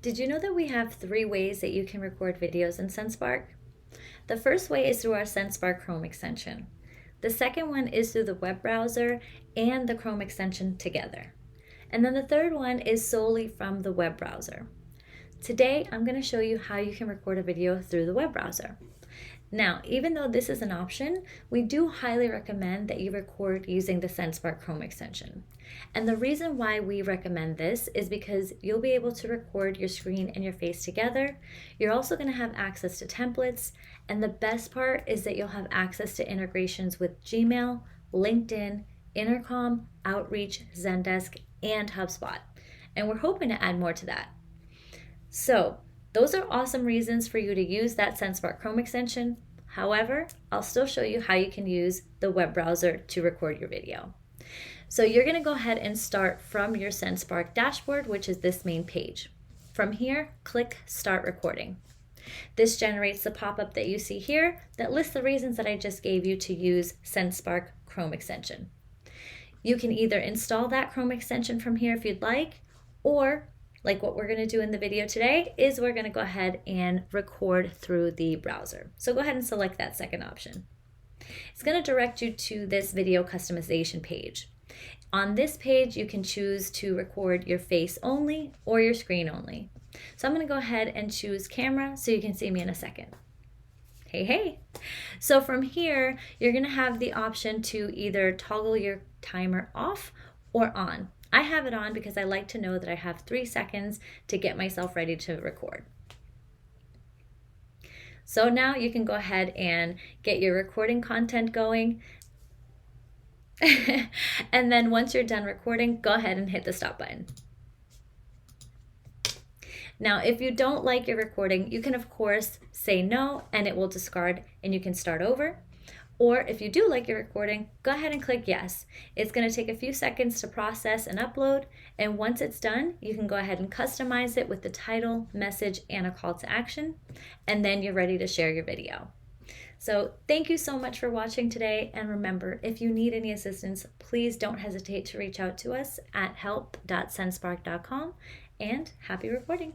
Did you know that we have 3 ways that you can record videos in Sendspark? The first way is through our Sendspark Chrome extension. The second one is through the web browser and the Chrome extension together. And then the third one is solely from the web browser. Today, I'm going to show you how you can record a video through the web browser. Now, even though this is an option, we do highly recommend that you record using the Sendspark Chrome extension. And the reason why we recommend this is because you'll be able to record your screen and your face together. You're also going to have access to templates. And the best part is that you'll have access to integrations with Gmail, LinkedIn, Intercom, Outreach, Zendesk, and HubSpot. And we're hoping to add more to that. So, those are awesome reasons for you to use that Sendspark Chrome extension. However, I'll still show you how you can use the web browser to record your video. So you're going to go ahead and start from your Sendspark dashboard, which is this main page. From here, click Start Recording. This generates the pop-up that you see here that lists the reasons that I just gave you to use Sendspark Chrome extension. You can either install that Chrome extension from here if you'd like, or like what we're going to do in the video today is we're going to go ahead and record through the browser. So go ahead and select that second option. It's going to direct you to this video customization page. On this page, you can choose to record your face only or your screen only. So I'm going to go ahead and choose camera so you can see me in a second. Hey. So from here, you're going to have the option to either toggle your timer off or on. I have it on because I like to know that I have 3 seconds to get myself ready to record. So now you can go ahead and get your recording content going. And then once you're done recording, go ahead and hit the stop button. Now, if you don't like your recording, you can of course say no and it will discard and you can start over. Or if you do like your recording, go ahead and click yes. It's going to take a few seconds to process and upload. And once it's done, you can go ahead and customize it with the title, message, and a call to action. And then you're ready to share your video. So thank you so much for watching today. And remember, if you need any assistance, please don't hesitate to reach out to us at help.sendspark.com, and happy recording.